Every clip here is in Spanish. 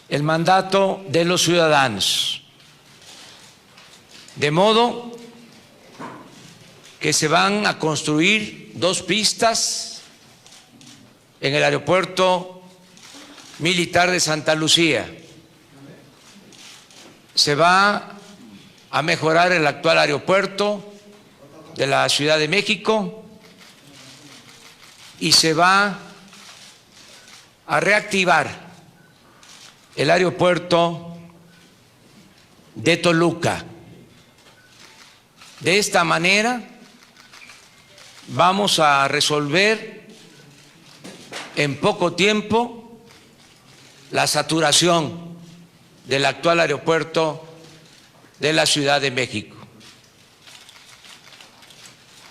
el mandato de los ciudadanos. De modo que se van a construir 2 pistas en el aeropuerto militar de Santa Lucía. Se va a mejorar el actual aeropuerto de la Ciudad de México y se va a reactivar el aeropuerto de Toluca. De esta manera vamos a resolver en poco tiempo la saturación del actual aeropuerto de la Ciudad de México.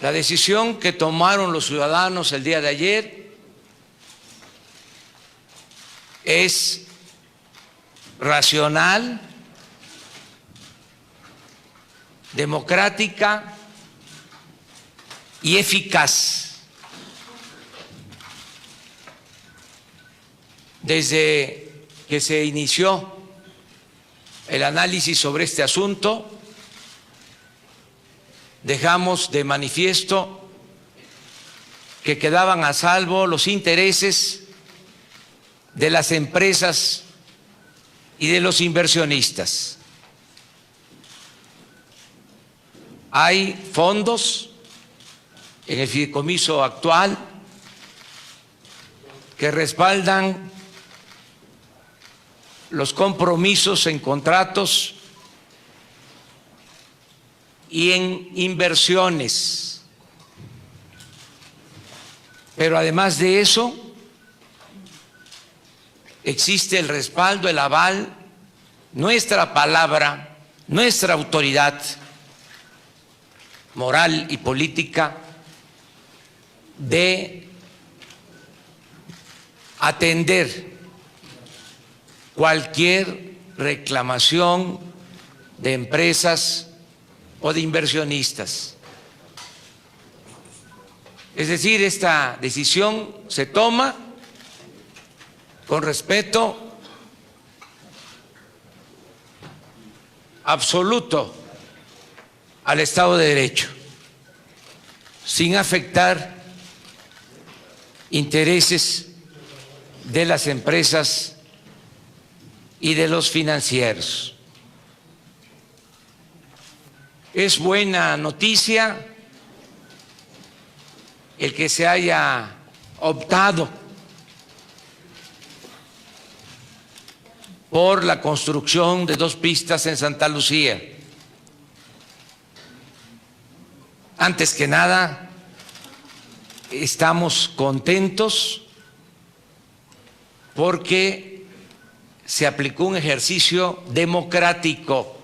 La decisión que tomaron los ciudadanos el día de ayer es racional, democrática y eficaz. Desde que se inició el análisis sobre este asunto, dejamos de manifiesto que quedaban a salvo los intereses de las empresas y de los inversionistas. Hay fondos en el fideicomiso actual que respaldan los compromisos en contratos y en inversiones. Pero además de eso, existe el respaldo, el aval, nuestra palabra, nuestra autoridad moral y política de atender cualquier reclamación de empresas o de inversionistas. Es decir, esta decisión se toma con respeto absoluto al Estado de Derecho, sin afectar intereses de las empresas y de los financieros. Es buena noticia el que se haya optado por la construcción de 2 pistas en Santa Lucía. Antes que nada, estamos contentos porque se aplicó un ejercicio democrático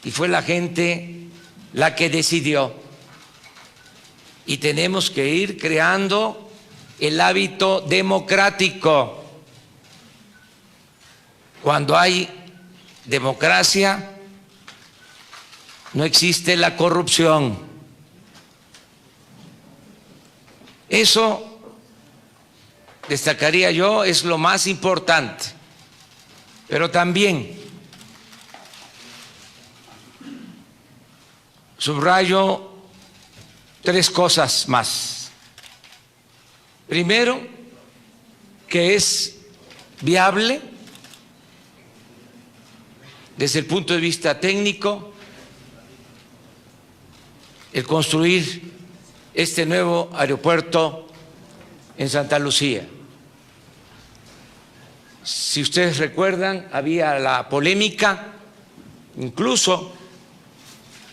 y fue la gente la que decidió. Y tenemos que ir creando el hábito democrático. Cuando hay democracia, no existe la corrupción. Eso, destacaría yo, es lo más importante. Pero también subrayo 3 cosas más. Primero, que es viable desde el punto de vista técnico el construir este nuevo aeropuerto en Santa Lucía. Si ustedes recuerdan, había la polémica, incluso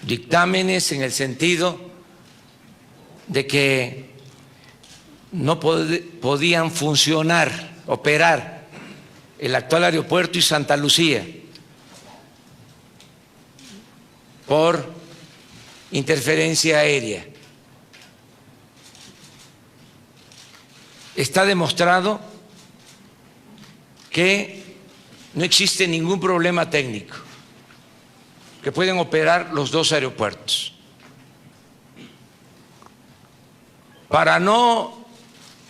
dictámenes en el sentido de que no podían funcionar, operar el actual aeropuerto y Santa Lucía por interferencia aérea. Está demostrado que no existe ningún problema técnico, que pueden operar los 2 aeropuertos. Para no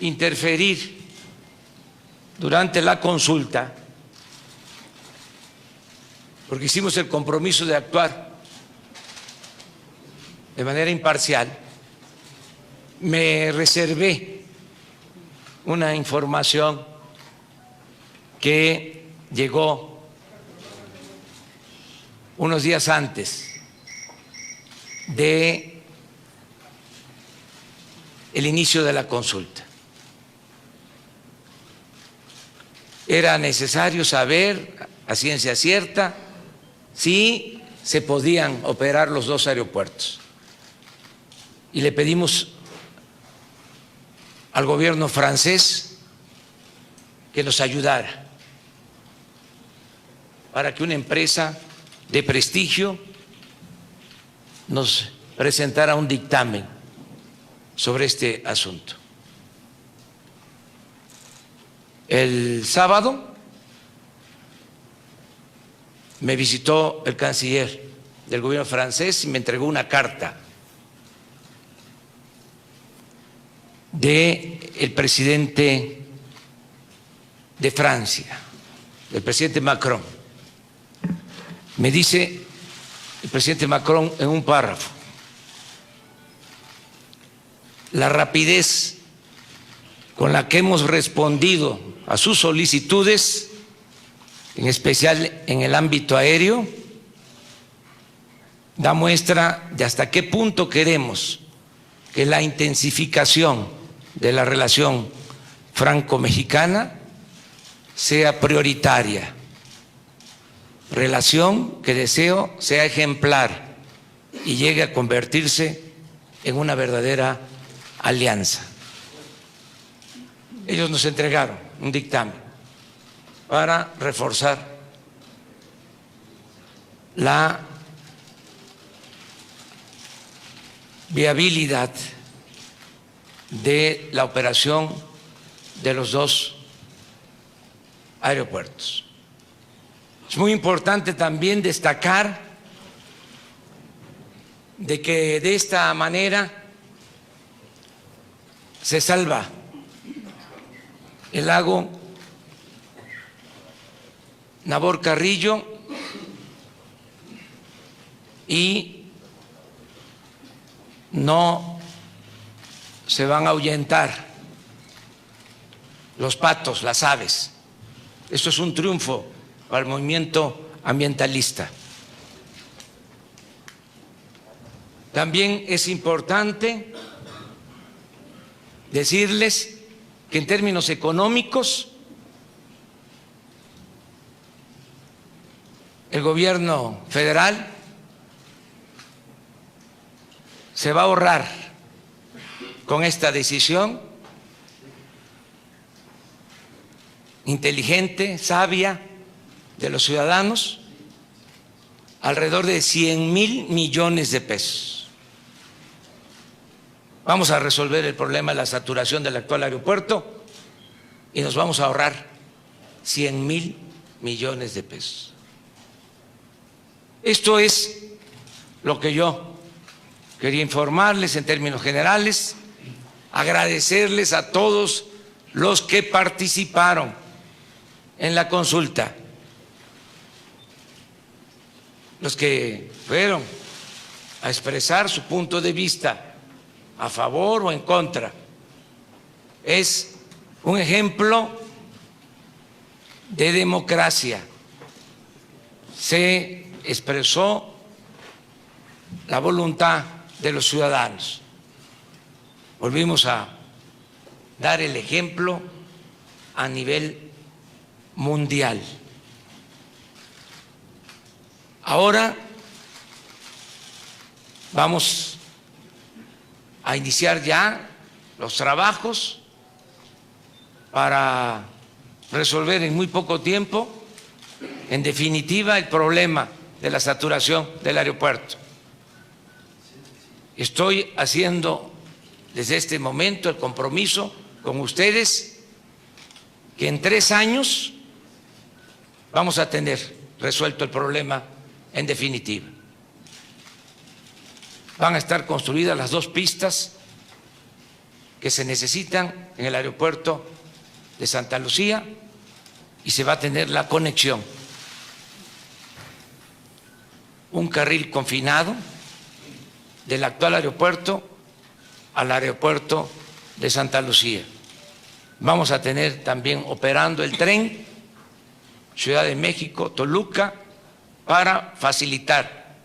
interferir durante la consulta, porque hicimos el compromiso de actuar de manera imparcial, me reservé una información que llegó unos días antes de el inicio de la consulta. Era necesario saber a ciencia cierta si se podían operar los dos aeropuertos. Y le pedimos al gobierno francés que nos ayudara para que una empresa de prestigio nos presentara un dictamen sobre este asunto. El sábado me visitó el canciller del gobierno francés y me entregó una carta del presidente de Francia, del presidente Macron. Me dice el presidente Macron en un párrafo: la rapidez con la que hemos respondido a sus solicitudes, en especial en el ámbito aéreo, da muestra de hasta qué punto queremos que la intensificación de la relación franco-mexicana sea prioritaria, relación que deseo sea ejemplar y llegue a convertirse en una verdadera alianza. Ellos nos entregaron un dictamen para reforzar la viabilidad de la operación de los dos aeropuertos. Es muy importante también destacar de que de esta manera se salva el lago Nabor Carrillo y no se van a ahuyentar los patos, las aves. Esto es un triunfo para el movimiento ambientalista. También es importante decirles que en términos económicos el gobierno federal se va a ahorrar con esta decisión inteligente, sabia de los ciudadanos, alrededor de 100,000 millones de pesos. Vamos a resolver el problema de la saturación del actual aeropuerto y nos vamos a ahorrar 100,000 millones de pesos. Esto es lo que yo quería informarles en términos generales, agradecerles a todos los que participaron en la consulta, los que fueron a expresar su punto de vista a favor o en contra. Es un ejemplo de democracia. Se expresó la voluntad de los ciudadanos. Volvimos a dar el ejemplo a nivel mundial. Ahora vamos a iniciar ya los trabajos para resolver en muy poco tiempo, en definitiva, el problema de la saturación del aeropuerto. Estoy haciendo desde este momento el compromiso con ustedes que en 3 años vamos a tener resuelto el problema en definitiva. Van a estar construidas las 2 pistas que se necesitan en el aeropuerto de Santa Lucía y se va a tener la conexión un carril confinado del actual aeropuerto al aeropuerto de Santa Lucía. Vamos a tener también operando el tren Ciudad de México, Toluca, para facilitar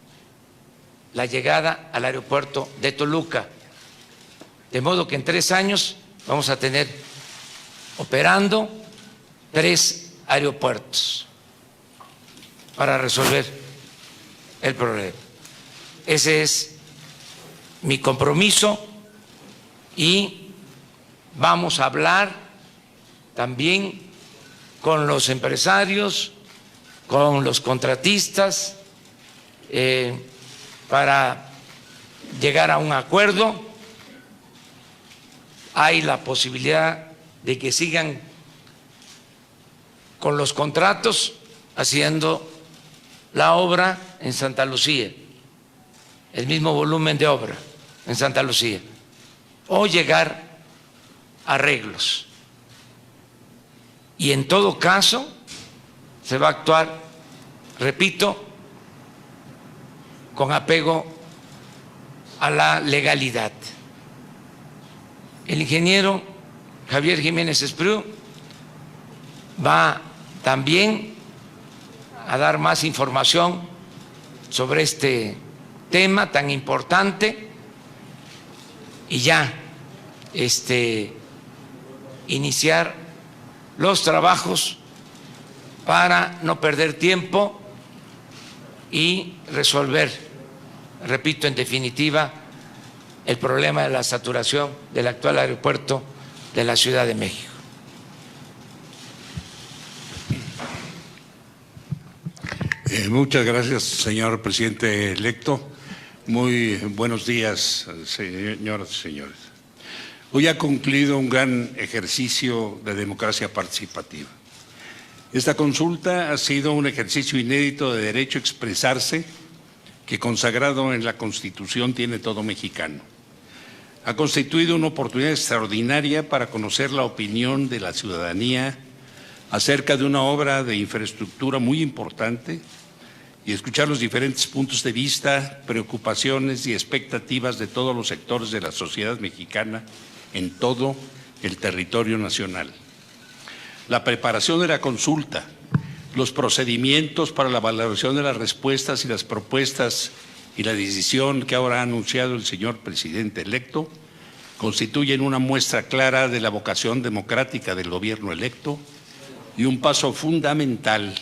la llegada al aeropuerto de Toluca. De modo que en 3 años vamos a tener operando 3 aeropuertos para resolver el problema. Ese es mi compromiso y vamos a hablar también con los empresarios, con los contratistas, para llegar a un acuerdo. Hay la posibilidad de que sigan con los contratos haciendo la obra en Santa Lucía, el mismo volumen de obra en Santa Lucía, o llegar a arreglos. Y en todo caso se va a actuar, repito, con apego a la legalidad. El ingeniero Javier Jiménez Espriu va también a dar más información sobre este tema tan importante y ya iniciar los trabajos para no perder tiempo y resolver, repito, en definitiva, el problema de la saturación del actual aeropuerto de la Ciudad de México. Muchas gracias, señor presidente electo. Muy buenos días, señoras y señores. Hoy ha concluido un gran ejercicio de democracia participativa. Esta consulta ha sido un ejercicio inédito de derecho a expresarse que, consagrado en la Constitución, tiene todo mexicano. Ha constituido una oportunidad extraordinaria para conocer la opinión de la ciudadanía acerca de una obra de infraestructura muy importante y escuchar los diferentes puntos de vista, preocupaciones y expectativas de todos los sectores de la sociedad mexicana en todo el territorio nacional. La preparación de la consulta, los procedimientos para la valoración de las respuestas y las propuestas y la decisión que ahora ha anunciado el señor presidente electo constituyen una muestra clara de la vocación democrática del gobierno electo y un paso fundamental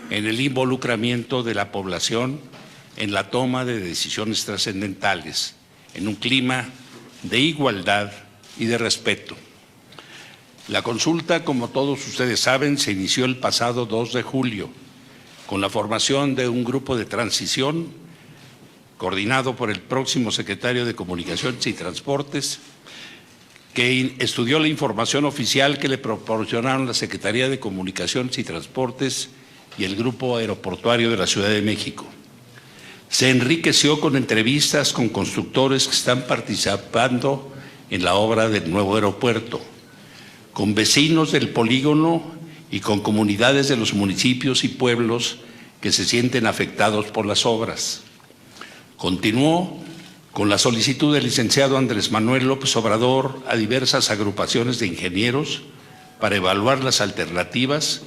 en el involucramiento de la población en la toma de decisiones trascendentales, en un clima de igualdad y de respeto. La consulta, como todos ustedes saben, se inició el pasado 2 de julio con la formación de un grupo de transición coordinado por el próximo secretario de Comunicaciones y Transportes, que estudió la información oficial que le proporcionaron la Secretaría de Comunicaciones y Transportes y el Grupo Aeroportuario de la Ciudad de México. Se enriqueció con entrevistas con constructores que están participando en la obra del nuevo aeropuerto, con vecinos del polígono y con comunidades de los municipios y pueblos que se sienten afectados por las obras. Continuó con la solicitud del licenciado Andrés Manuel López Obrador a diversas agrupaciones de ingenieros para evaluar las alternativas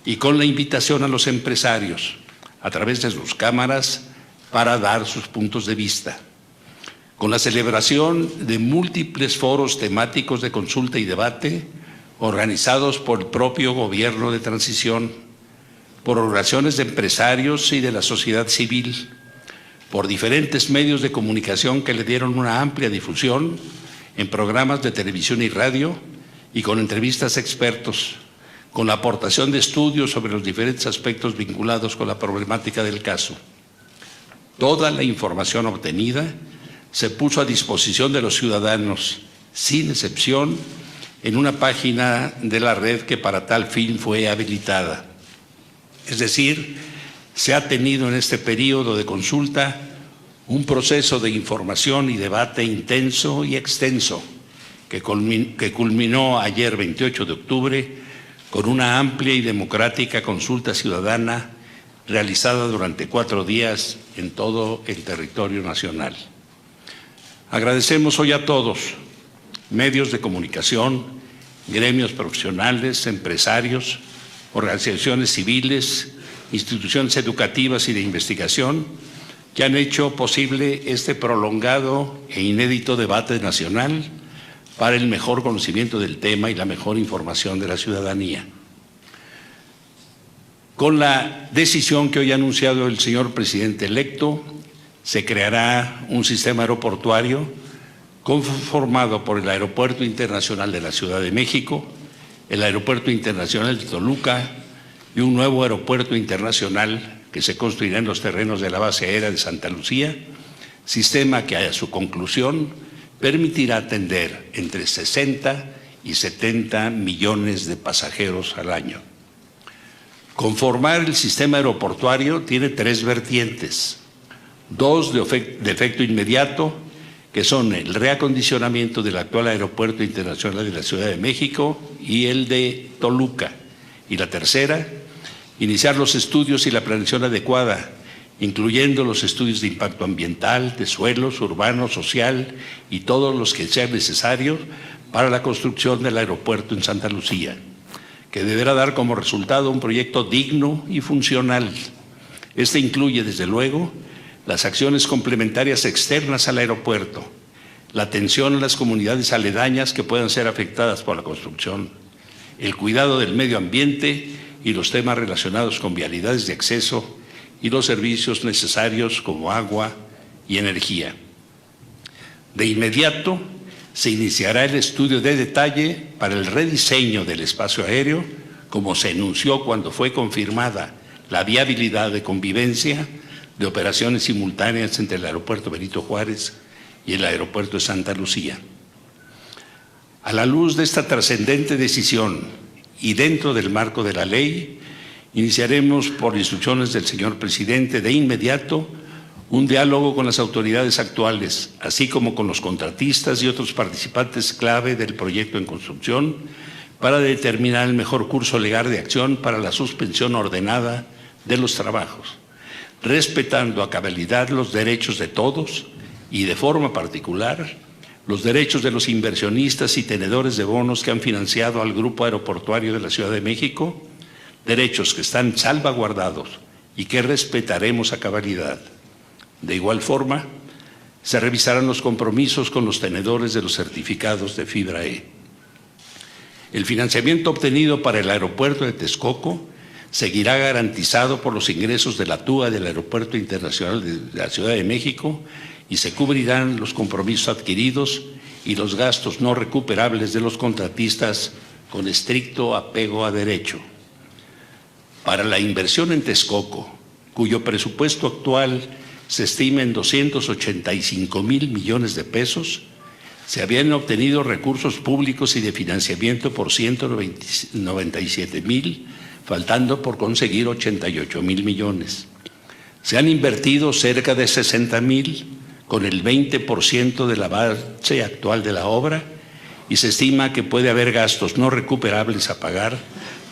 y con la invitación a los empresarios a través de sus cámaras para dar sus puntos de vista. Con la celebración de múltiples foros temáticos de consulta y debate organizados por el propio gobierno de transición, por organizaciones de empresarios y de la sociedad civil, por diferentes medios de comunicación que le dieron una amplia difusión en programas de televisión y radio y con entrevistas a expertos, con la aportación de estudios sobre los diferentes aspectos vinculados con la problemática del caso. Toda la información obtenida se puso a disposición de los ciudadanos, sin excepción, en una página de la red que para tal fin fue habilitada. Es decir, se ha tenido en este periodo de consulta un proceso de información y debate intenso y extenso que culminó ayer 28 de octubre con una amplia y democrática consulta ciudadana realizada durante 4 días en todo el territorio nacional. Agradecemos hoy a todos, medios de comunicación, gremios profesionales, empresarios, organizaciones civiles, instituciones educativas y de investigación, que han hecho posible este prolongado e inédito debate nacional para el mejor conocimiento del tema y la mejor información de la ciudadanía. Con la decisión que hoy ha anunciado el señor presidente electo, se creará un sistema aeroportuario conformado por el Aeropuerto Internacional de la Ciudad de México, el Aeropuerto Internacional de Toluca y un nuevo aeropuerto internacional que se construirá en los terrenos de la base aérea de Santa Lucía, sistema que a su conclusión permitirá atender entre 60 y 70 millones de pasajeros al año. Conformar el sistema aeroportuario tiene 3 vertientes, 2 de efecto inmediato, que son el reacondicionamiento del actual Aeropuerto Internacional de la Ciudad de México y el de Toluca, y la tercera, iniciar los estudios y la planeación adecuada, incluyendo los estudios de impacto ambiental, de suelos, urbano, social y todos los que sean necesarios para la construcción del aeropuerto en Santa Lucía, que deberá dar como resultado un proyecto digno y funcional. Este incluye, desde luego, las acciones complementarias externas al aeropuerto, la atención a las comunidades aledañas que puedan ser afectadas por la construcción, el cuidado del medio ambiente y los temas relacionados con vialidades de acceso y los servicios necesarios como agua y energía. De inmediato se iniciará el estudio de detalle para el rediseño del espacio aéreo, como se anunció cuando fue confirmada la viabilidad de convivencia de operaciones simultáneas entre el Aeropuerto Benito Juárez y el Aeropuerto de Santa Lucía. A la luz de esta trascendente decisión y dentro del marco de la ley, iniciaremos por instrucciones del señor presidente de inmediato un diálogo con las autoridades actuales, así como con los contratistas y otros participantes clave del proyecto en construcción, para determinar el mejor curso legal de acción para la suspensión ordenada de los trabajos, respetando a cabalidad los derechos de todos y, de forma particular, los derechos de los inversionistas y tenedores de bonos que han financiado al Grupo Aeroportuario de la Ciudad de México, derechos que están salvaguardados y que respetaremos a cabalidad. De igual forma, se revisarán los compromisos con los tenedores de los certificados de fibra E. El financiamiento obtenido para el aeropuerto de Texcoco seguirá garantizado por los ingresos de la TUA del Aeropuerto Internacional de la Ciudad de México y se cubrirán los compromisos adquiridos y los gastos no recuperables de los contratistas con estricto apego a derecho. Para la inversión en Texcoco, cuyo presupuesto actual se estima en 285,000 millones de pesos, se habían obtenido recursos públicos y de financiamiento por 197,000, faltando por conseguir 88,000 millones. Se han invertido cerca de 60,000, con el 20% de la base actual de la obra, y se estima que puede haber gastos no recuperables a pagar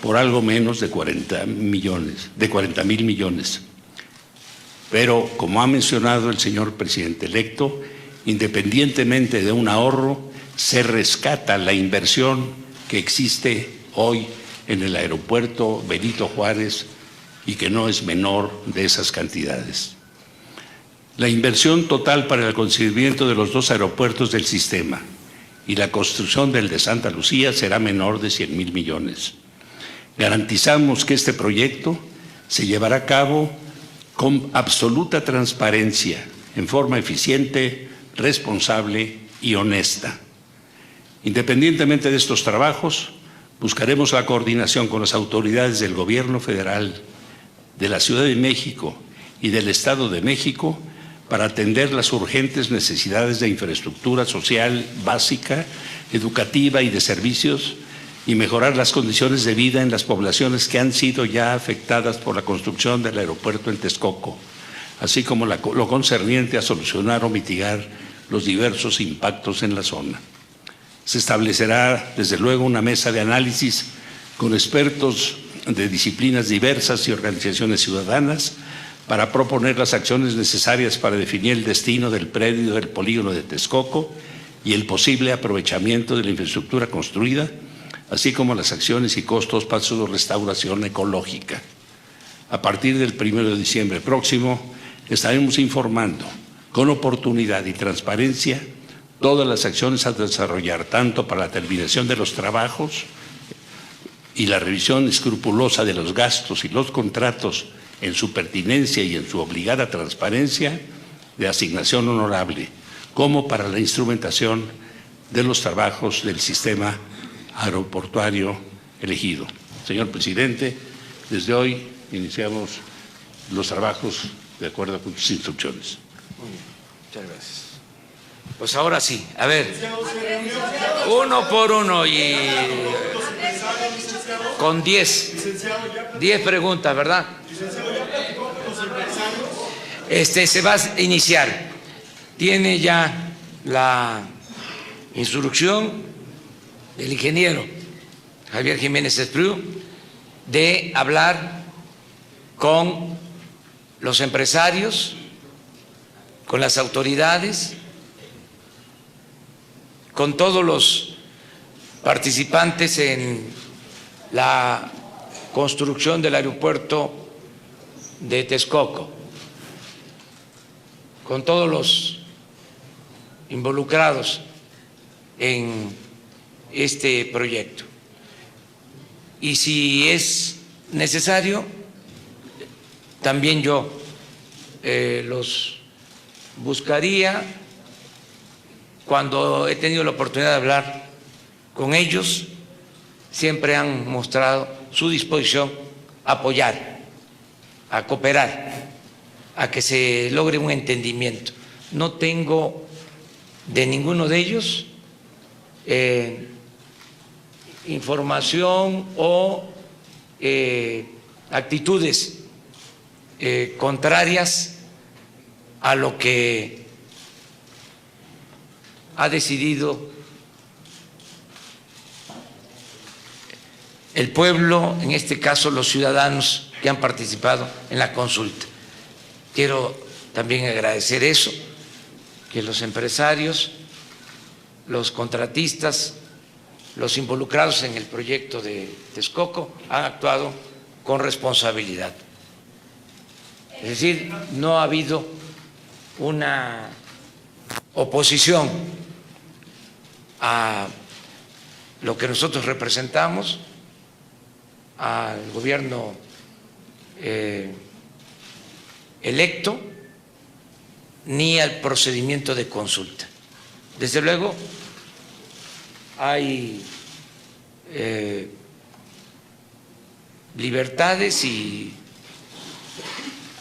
por algo menos de 40,000 millones. Pero, como ha mencionado el señor presidente electo, independientemente de un ahorro, se rescata la inversión que existe hoy en el aeropuerto Benito Juárez y que no es menor de esas cantidades. La inversión total para el concibimiento de los 2 aeropuertos del sistema y la construcción del de Santa Lucía será menor de 100,000 millones. Garantizamos que este proyecto se llevará a cabo con absoluta transparencia, en forma eficiente, responsable y honesta. Independientemente de estos trabajos, buscaremos la coordinación con las autoridades del Gobierno federal, de la Ciudad de México y del Estado de México para atender las urgentes necesidades de infraestructura social básica, educativa y de servicios, y mejorar las condiciones de vida en las poblaciones que han sido ya afectadas por la construcción del aeropuerto en Texcoco, así como lo concerniente a solucionar o mitigar los diversos impactos en la zona. Se establecerá, desde luego, una mesa de análisis con expertos de disciplinas diversas y organizaciones ciudadanas para proponer las acciones necesarias para definir el destino del predio del polígono de Texcoco y el posible aprovechamiento de la infraestructura construida, así como las acciones y costos para su restauración ecológica. A partir del 1 de diciembre próximo, estaremos informando con oportunidad y transparencia todas las acciones a desarrollar, tanto para la terminación de los trabajos y la revisión escrupulosa de los gastos y los contratos en su pertinencia y en su obligada transparencia de asignación honorable, como para la instrumentación de los trabajos del sistema aeroportuario elegido. Señor presidente, desde hoy iniciamos los trabajos de acuerdo con sus instrucciones. Muy bien, muchas gracias. Pues ahora sí, a ver, uno por uno y con 10 preguntas, ¿verdad? Se va a iniciar. Tiene ya la instrucción del ingeniero Javier Jiménez Espriu de hablar con los empresarios, con las autoridades, con todos los participantes en la construcción del aeropuerto de Texcoco, con todos los involucrados en este proyecto. Y si es necesario, también yo los buscaría. Cuando he tenido la oportunidad de hablar con ellos, siempre han mostrado su disposición a apoyar, a cooperar, a que se logre un entendimiento. No tengo de ninguno de ellos información o actitudes contrarias a lo que ha decidido el pueblo, en este caso los ciudadanos que han participado en la consulta. Quiero también agradecer eso, que los empresarios, los contratistas, los involucrados en el proyecto de Texcoco han actuado con responsabilidad. Es decir, no ha habido una oposición a lo que nosotros representamos, al gobierno electo, ni al procedimiento de consulta. Desde luego, hay libertades y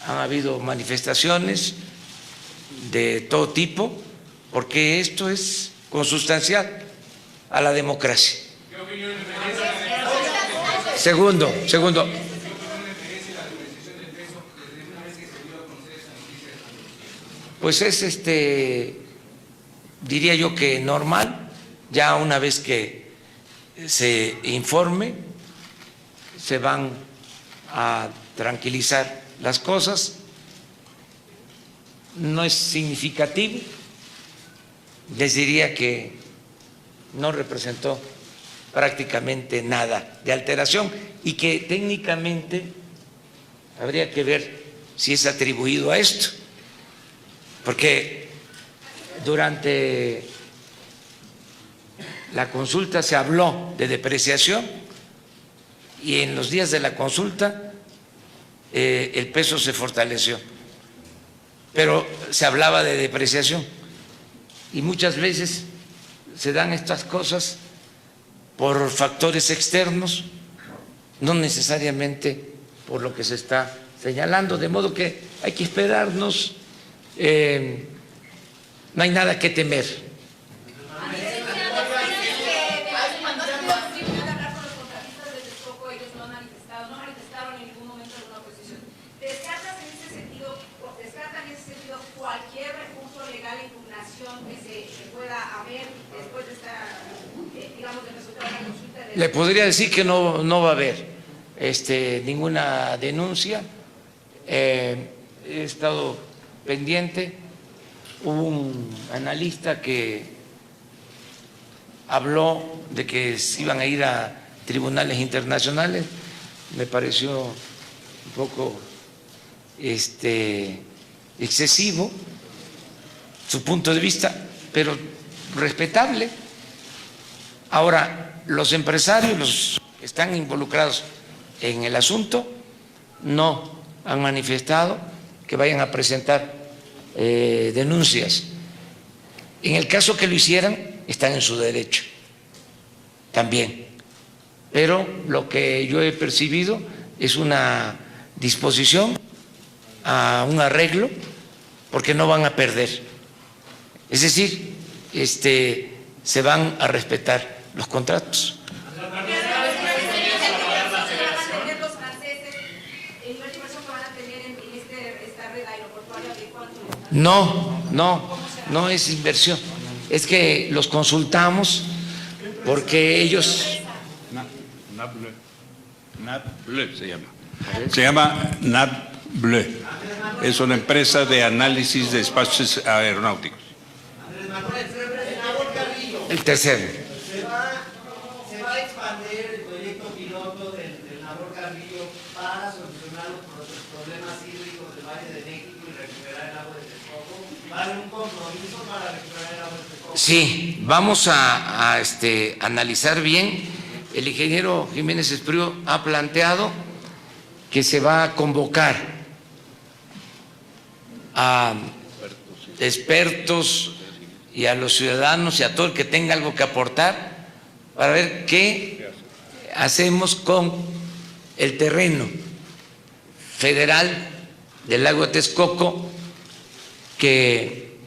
han habido manifestaciones de todo tipo, porque esto es consustancial a la democracia. Segundo, pues es diría yo que normal, ya una vez que se informe, se van a tranquilizar las cosas, no es significativo, les diría que no representó prácticamente nada de alteración y que técnicamente habría que ver si es atribuido a esto, porque durante la consulta se habló de depreciación y en los días de la consulta el peso se fortaleció, pero se hablaba de depreciación y muchas veces se dan estas cosas por factores externos, no necesariamente por lo que se está señalando, de modo que hay que esperarnos, no hay nada que temer. Le podría decir que no va a haber ninguna denuncia. He estado pendiente. Hubo un analista que habló de que se iban a ir a tribunales internacionales. Me pareció un poco excesivo su punto de vista, pero respetable. Ahora, los empresarios, los que están involucrados en el asunto, no han manifestado que vayan a presentar denuncias. En el caso que lo hicieran, están en su derecho también. Pero lo que yo he percibido es una disposición a un arreglo, porque no van a perder. Es decir, se van a respetar los contratos. No es inversión. Es que los consultamos porque ellos... NatBleu se llama. Se llama NatBleu. Es una empresa de análisis de espacios aeronáuticos. El tercero. Se va a expandir el proyecto piloto del Nabor Carrillo para solucionar los problemas hídricos del Valle de México y recuperar el agua de Texcoco. ¿Va a haber un compromiso para recuperar el agua de Texcoco? Sí, vamos a analizar bien. El ingeniero Jiménez Espriu ha planteado que se va a convocar a expertos y a los ciudadanos y a todo el que tenga algo que aportar para ver qué hacemos con el terreno federal del lago de Texcoco que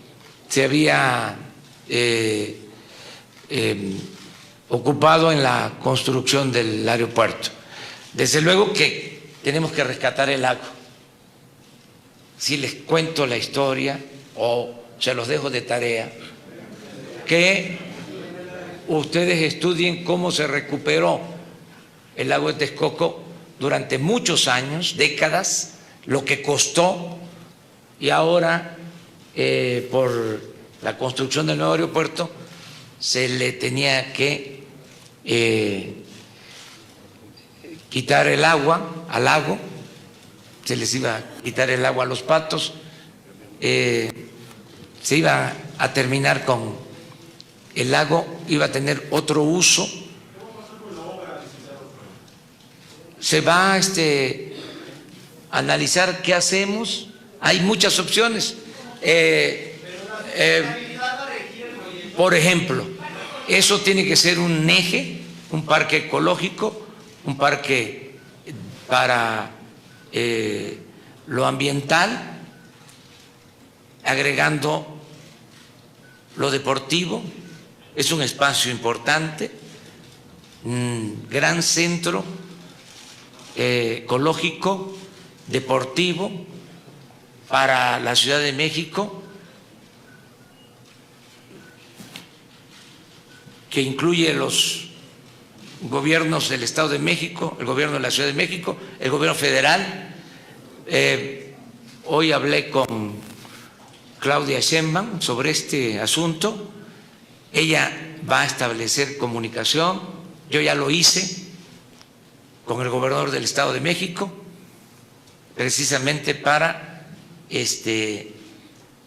se había ocupado en la construcción del aeropuerto. Desde luego que tenemos que rescatar el lago. Si les cuento la historia o se los dejo de tarea, que ustedes estudien cómo se recuperó el lago de Texcoco durante muchos años, décadas, lo que costó, y ahora por la construcción del nuevo aeropuerto se le tenía que quitar el agua al lago, se les iba a quitar el agua a los patos, se iba a terminar con el lago, iba a tener otro uso. Se va a analizar qué hacemos. Hay muchas opciones. Por ejemplo, eso tiene que ser un eje, un parque ecológico, un parque para lo ambiental, agregando lo deportivo. Es un espacio importante, un gran centro ecológico, deportivo para la Ciudad de México, que incluye los gobiernos del Estado de México, el gobierno de la Ciudad de México, el gobierno federal. Hoy hablé con Claudia Sheinbaum sobre este asunto. Ella va a establecer comunicación. Yo ya lo hice con el gobernador del Estado de México, precisamente para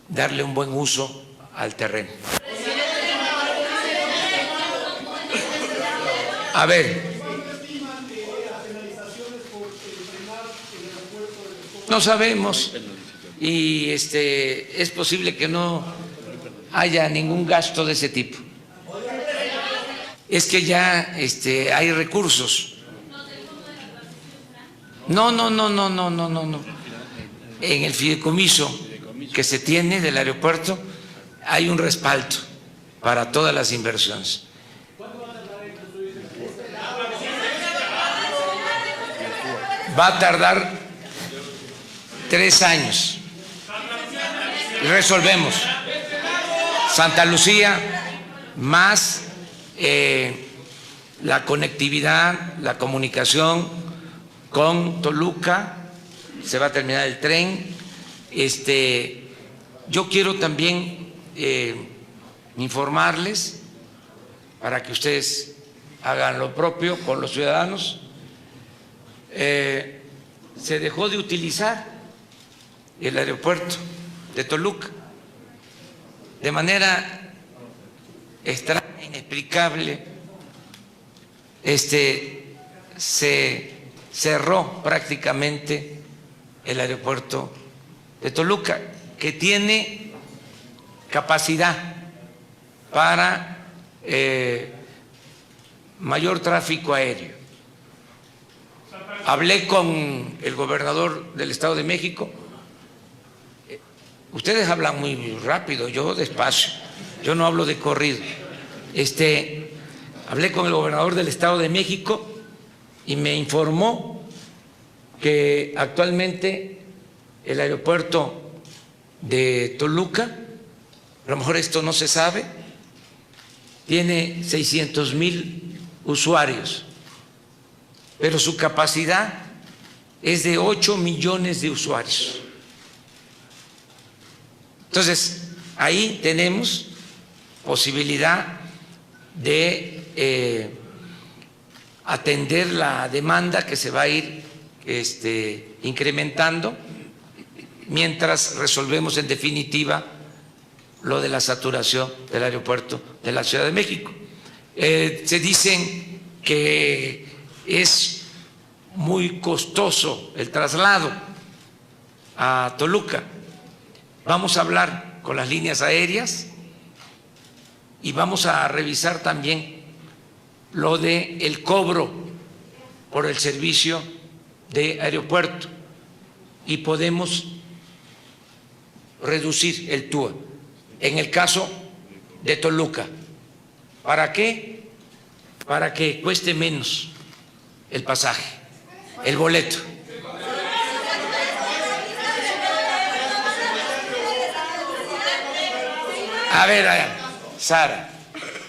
darle un buen uso al terreno. A ver, no sabemos, y es posible que no haya ningún gasto de ese tipo. Es que ya hay recursos. No. En el fideicomiso que se tiene del aeropuerto hay un respaldo para todas las inversiones. Va a tardar 3 años. Y resolvemos. Santa Lucía, más la conectividad, la comunicación con Toluca, se va a terminar el tren. Yo quiero también informarles para que ustedes hagan lo propio con los ciudadanos. Se dejó de utilizar el aeropuerto de Toluca de manera extraña, inexplicable. Se cerró prácticamente el aeropuerto de Toluca, que tiene capacidad para mayor tráfico aéreo. Hablé con el gobernador del Estado de México. Ustedes hablan muy rápido, yo despacio, yo no hablo de corrido. Hablé con el gobernador del Estado de México y me informó que actualmente el aeropuerto de Toluca, a lo mejor esto no se sabe, tiene 600,000 usuarios, pero su capacidad es de 8 millones de usuarios. Entonces, ahí tenemos posibilidad de atender la demanda que se va a ir incrementando mientras resolvemos en definitiva lo de la saturación del aeropuerto de la Ciudad de México. Se dicen que es muy costoso el traslado a Toluca. Vamos a hablar con las líneas aéreas y vamos a revisar también lo de el cobro por el servicio de aeropuerto y podemos reducir el TUA en el caso de Toluca. ¿Para qué? Para que cueste menos el pasaje, el boleto. A ver, Sara.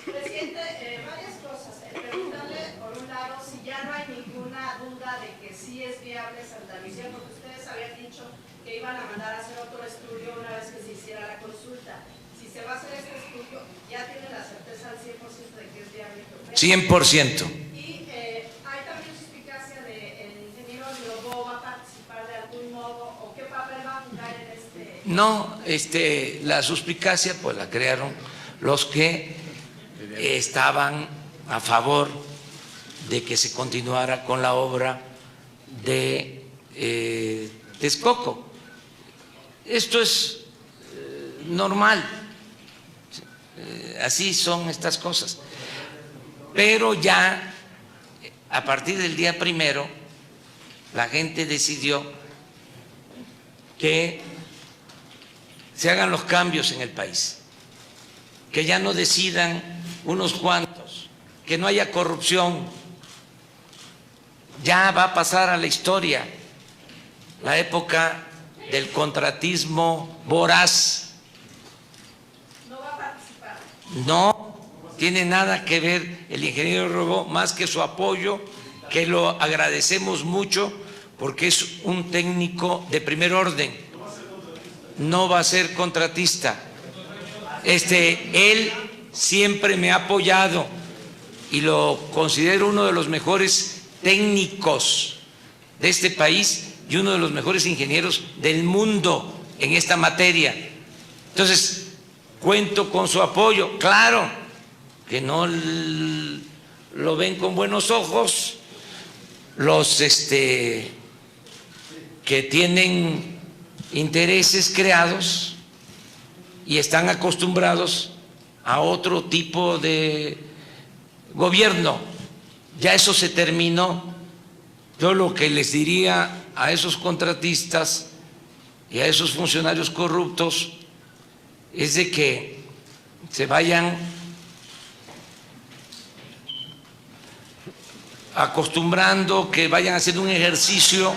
Presidente, varias cosas. Preguntarle, por un lado, si ya no hay ninguna duda de que sí es viable Santa Lucía, porque ustedes habían dicho que iban a mandar a hacer otro estudio una vez que se hiciera la consulta. Si se va a hacer este estudio, ¿ya tienen la certeza al 100% de que es viable? 100%. Y hay también suspicacia de el ingeniero Lobo, ¿va a participar de algún modo o qué papel va a jugar en este? No, la suspicacia pues la crearon los que estaban a favor de que se continuara con la obra de Texcoco. Esto es normal, así son estas cosas. Pero ya a partir del día 1 la gente decidió que se hagan los cambios en el país, que ya no decidan unos cuantos, que no haya corrupción. Ya va a pasar a la historia la época del contratismo voraz. ¿No va a participar? No tiene nada que ver el ingeniero Robó, más que su apoyo, que lo agradecemos mucho porque es un técnico de primer orden. No va a ser contratista. Él siempre me ha apoyado y lo considero uno de los mejores técnicos de este país y uno de los mejores ingenieros del mundo en esta materia. Entonces, cuento con su apoyo. Claro que no lo ven con buenos ojos los que tienen intereses creados y están acostumbrados a otro tipo de gobierno. Ya eso se terminó. Yo lo que les diría a esos contratistas y a esos funcionarios corruptos es de que se vayan acostumbrando, que vayan haciendo un ejercicio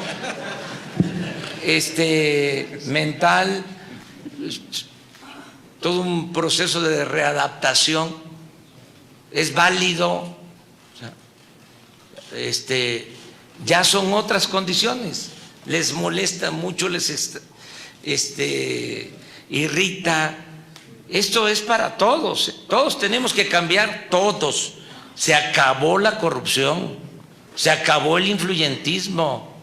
mental, todo un proceso de readaptación es válido. ya son otras condiciones. Les molesta mucho, les irrita. Esto es para todos. Todos tenemos que cambiar, todos. Se acabó la corrupción, se acabó el influyentismo.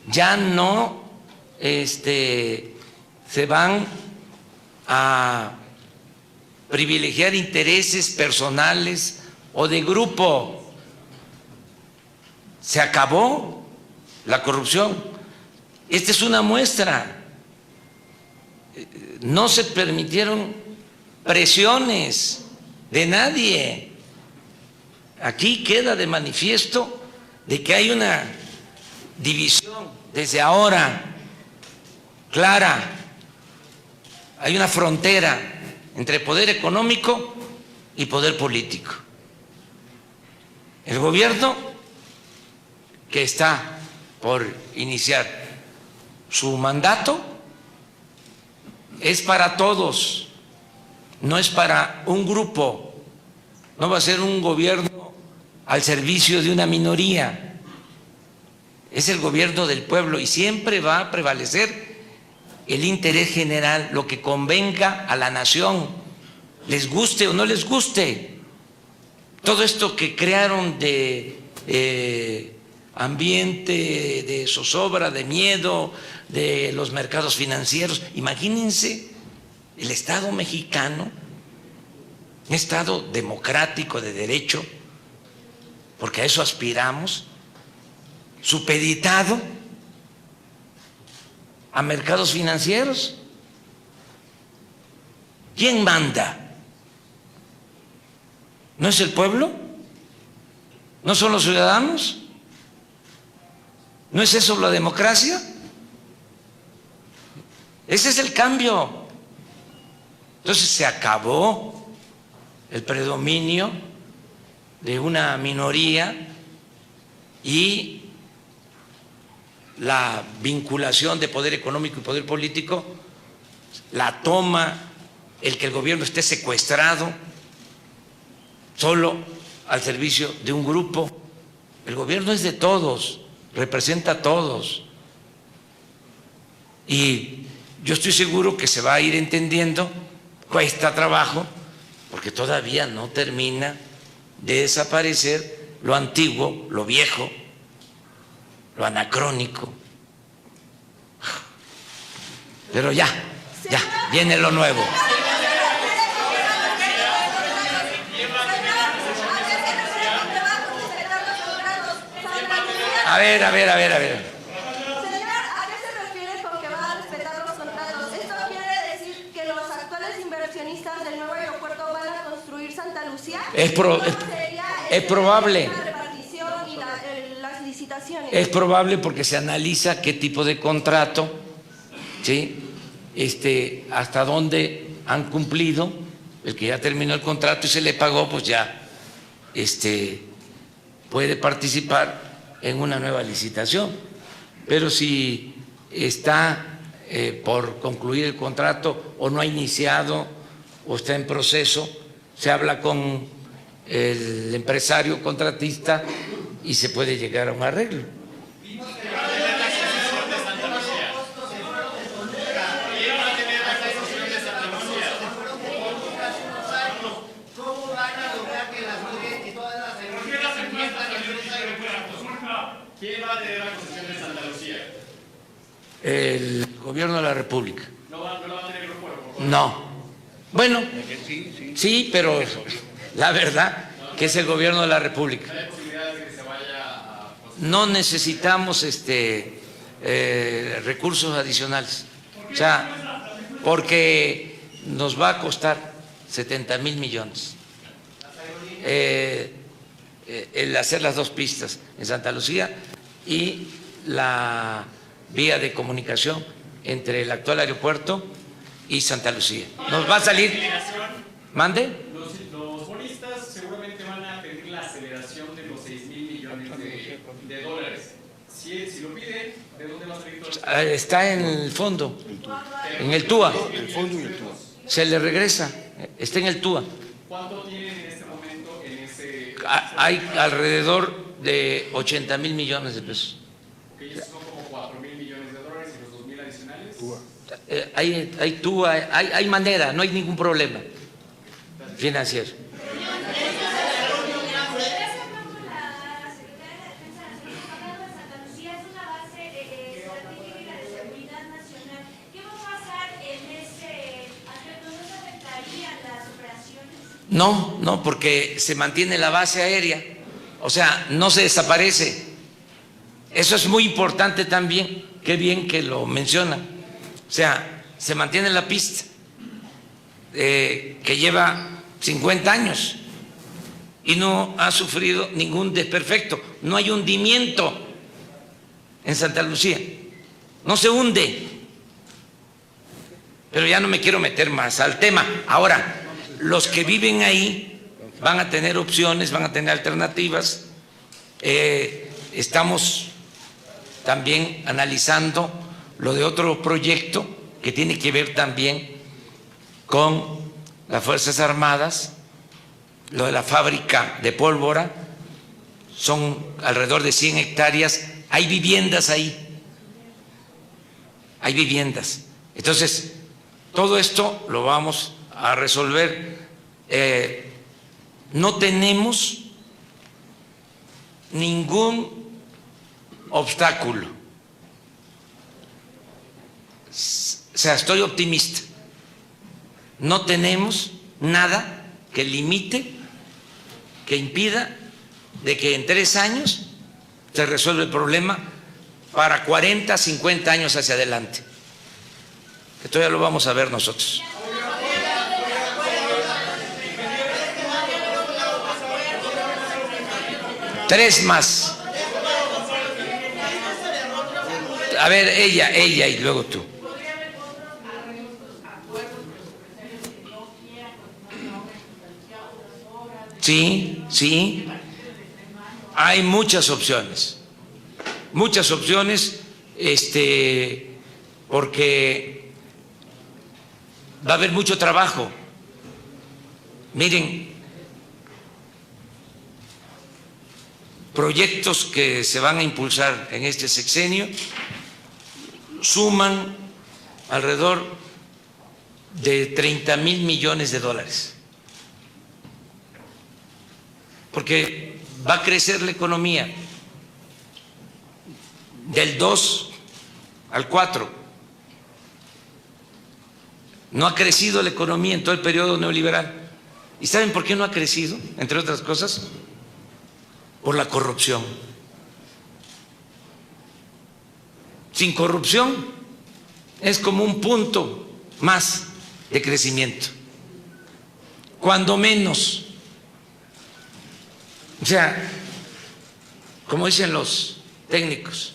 Ya no se van a privilegiar intereses personales o de grupo. Se acabó la corrupción. Esta es una muestra. No se permitieron presiones de nadie. Aquí queda de manifiesto de que hay una división desde ahora clara. Hay una frontera entre poder económico y poder político. El gobierno que está por iniciar su mandato es para todos, no es para un grupo, no va a ser un gobierno al servicio de una minoría, es el gobierno del pueblo y siempre va a prevalecer el interés general, lo que convenga a la nación, les guste o no les guste. Todo esto que crearon de ambiente de zozobra, de miedo, de los mercados financieros. Imagínense el Estado mexicano, un Estado democrático de derecho, porque a eso aspiramos, supeditado a mercados financieros. ¿Quién manda? ¿No es el pueblo? ¿No son los ciudadanos? ¿No es eso la democracia? Ese es el cambio. Entonces se acabó el predominio de una minoría y la vinculación de poder económico y poder político la toma el que el gobierno esté secuestrado solo al servicio de un grupo. El gobierno es de todos, representa a todos. Y yo estoy seguro que se va a ir entendiendo, cuesta trabajo, porque todavía no termina de desaparecer lo antiguo, lo viejo, lo anacrónico. Pero ya viene lo nuevo. A ver. Señor, ¿a qué se refiere con que va a respetar los contratos? ¿Esto quiere decir que los actuales inversionistas del nuevo aeropuerto van a construir Santa Lucía? Es probable. La repartición y las licitaciones. Es probable porque se analiza qué tipo de contrato, ¿sí? Hasta dónde han cumplido. El que ya terminó el contrato y se le pagó, pues ya puede participar en una nueva licitación. Pero si está por concluir el contrato o no ha iniciado o está en proceso, se habla con el empresario contratista y se puede llegar a un arreglo. ¿Cómo van a lograr que las mujeres y todas las ¿Quién va a tener la concesión de Santa Lucía? El gobierno de la República. ¿No va a tener el pueblo? No. Bueno, sí, pero la verdad que es el gobierno de la República. ¿Hay posibilidades de que se vaya a... No necesitamos recursos adicionales. O sea, porque nos va a costar 70,000 millones el hacer las dos pistas en Santa Lucía y la vía de comunicación entre el actual aeropuerto y Santa Lucía. Nos va a salir. ¿Mande? Los bonistas seguramente van a pedir la aceleración de los 6,000 millones de dólares. Si lo piden, ¿de dónde va a salir todo esto? Está en el fondo, en el TUA. El fondo y el TUA. Se le regresa, está en el TUA. ¿Cuánto tienen en este momento en ese...? Hay alrededor de 80,000 millones de pesos. Que son como 4,000 millones de dólares y los 2,000 adicionales. Hay manera, no hay ningún problema financiero. No, no, porque se mantiene la base aérea, o sea, no se desaparece. Eso es muy importante también, qué bien que lo menciona. O sea, se mantiene la pista, que lleva 50 años y no ha sufrido ningún desperfecto. No hay hundimiento en Santa Lucía, no se hunde. Pero ya no me quiero meter más al tema. Ahora, los que viven ahí van a tener opciones, van a tener alternativas. Estamos también analizando lo de otro proyecto que tiene que ver también con las Fuerzas Armadas, lo de la fábrica de pólvora. Son alrededor de 100 hectáreas, hay viviendas ahí, hay viviendas. Entonces, todo esto lo vamos a resolver. No tenemos ningún obstáculo. O sea, estoy optimista. No tenemos nada que limite, que impida de que en 3 años se resuelva el problema para 40, 50 años hacia adelante. Esto ya lo vamos a ver nosotros. Tres más. A ver, ella y luego tú. Sí, sí. Hay muchas opciones. Muchas opciones, porque va a haber mucho trabajo. Miren, proyectos que se van a impulsar en este sexenio suman alrededor de 30,000 millones de dólares, porque va a crecer la economía del 2 al 4. No ha crecido la economía en todo el periodo neoliberal. ¿Y saben por qué no ha crecido? Entre otras cosas, por la corrupción. Sin corrupción es como un punto más de crecimiento, cuando menos. O sea, como dicen los técnicos,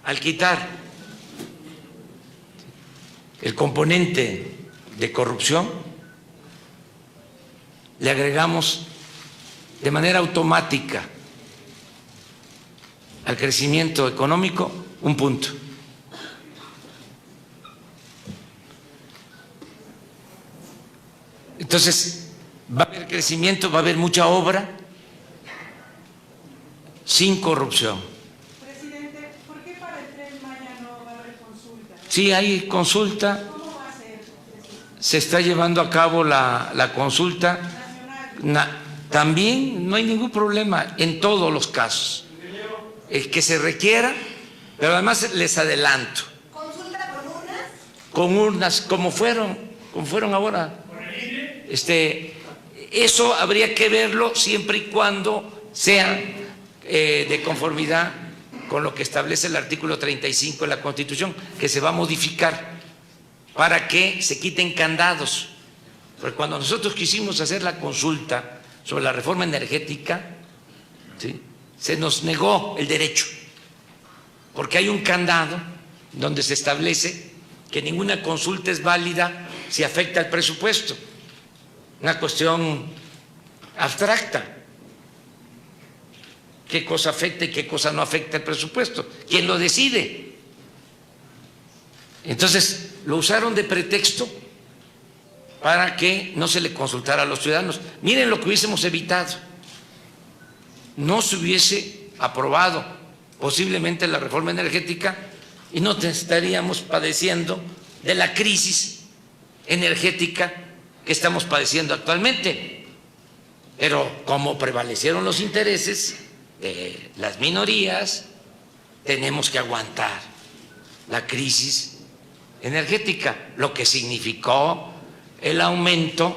al quitar el componente de corrupción, le agregamos de manera automática al crecimiento económico un punto. Entonces, va a haber crecimiento, va a haber mucha obra sin corrupción. Presidente, ¿por qué para el Tren Maya no va a haber consulta? Sí, hay consulta. ¿Cómo va a ser? Se está llevando a cabo la consulta. También no hay ningún problema en todos los casos. El que se requiera, pero además les adelanto. ¿Consulta con urnas? Con urnas, como fueron ahora. Eso habría que verlo siempre y cuando sea de conformidad con lo que establece el artículo 35 de la Constitución, que se va a modificar para que se quiten candados. Porque cuando nosotros quisimos hacer la consulta sobre la reforma energética, ¿sí?, se nos negó el derecho, porque hay un candado donde se establece que ninguna consulta es válida si afecta al presupuesto. Una cuestión abstracta. ¿Qué cosa afecta y qué cosa no afecta al presupuesto? ¿Quién lo decide? Entonces, lo usaron de pretexto para que no se le consultara a los ciudadanos. Miren lo que hubiésemos evitado. no se hubiese aprobado posiblemente la reforma energética y no estaríamos padeciendo de la crisis energética que estamos padeciendo actualmente. Pero como prevalecieron los intereses de las minorías, tenemos que aguantar la crisis energética, lo que significó el aumento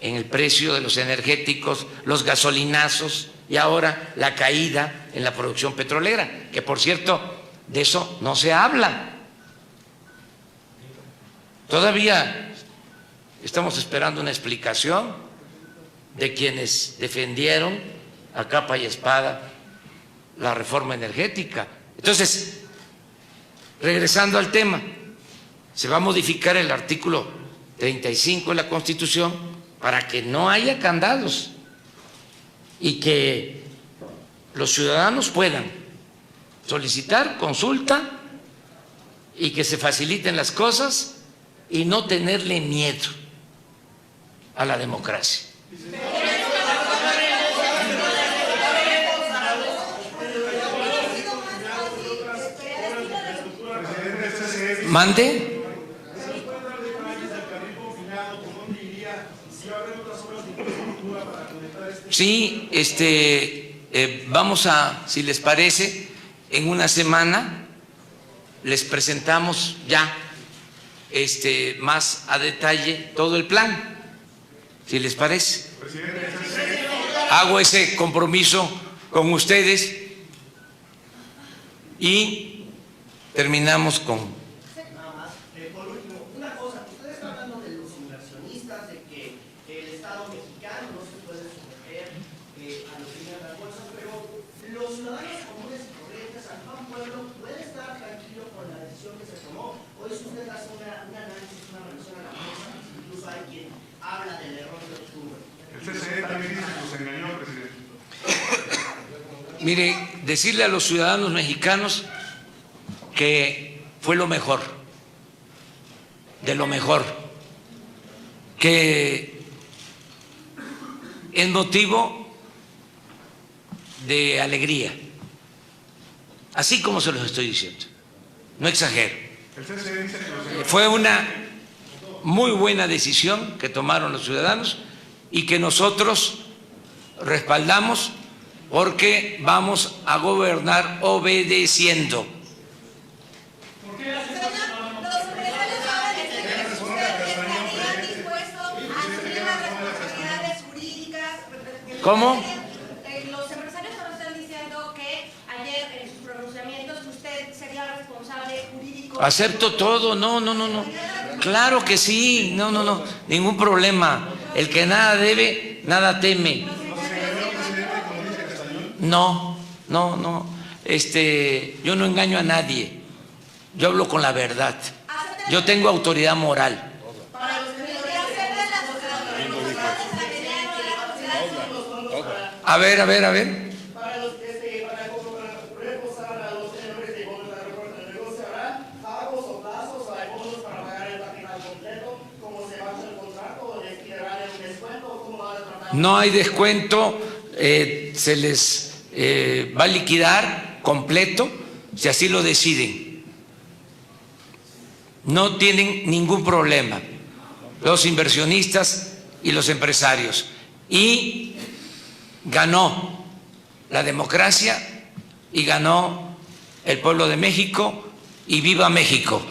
en el precio de los energéticos, los gasolinazos y ahora la caída en la producción petrolera, que por cierto, de eso no se habla. Todavía estamos esperando una explicación de quienes defendieron a capa y espada la reforma energética. Entonces, regresando al tema, se va a modificar el artículo 35 de la Constitución para que no haya candados y que los ciudadanos puedan solicitar consulta y que se faciliten las cosas y no tenerle miedo a la democracia. ¿Mande? Sí, vamos a, si les parece, en una semana les presentamos ya más a detalle todo el plan, si les parece. Hago ese compromiso con ustedes y terminamos con... Nada más, por último, una cosa, usted está hablando de los inversionistas, de que el Estado mexicano no se puede someter a los fines de las bolsas, pero los ciudadanos comunes y corrientes, San Pueblo, ¿puede estar tranquilo con la decisión que se tomó? Hoy si usted hace un análisis, una revisión a la bolsa, incluso hay quien habla del error de octubre. El CCE también dice que los engañó, presidente. Mire, decirle a los ciudadanos mexicanos que fue lo mejor, de lo mejor, que es motivo de alegría, así como se los estoy diciendo, no exagero. El CCE dice que los Fue una muy buena decisión que tomaron los ciudadanos y que nosotros respaldamos porque vamos a gobernar obedeciendo. ¿Cómo? Los empresarios ahora están diciendo que ayer en sus pronunciamientos usted sería responsable jurídico. Acepto todo, no. Claro que sí, no, ningún problema. El que nada debe, nada teme. No. Yo no engaño a nadie. Yo hablo con la verdad. Yo tengo autoridad moral. A ver. Para los para reposar a los tenedores de bonos de aeropuerto del negocio, ¿habrá pagos o plazos o hay bonos para pagar el capital completo? ¿Cómo se baja el contrato o les quitarán un descuento? ¿Cómo va a tratar? No hay descuento, se les va a liquidar completo si así lo deciden. No tienen ningún problema los inversionistas y los empresarios. Y ganó la democracia y ganó el pueblo de México y viva México.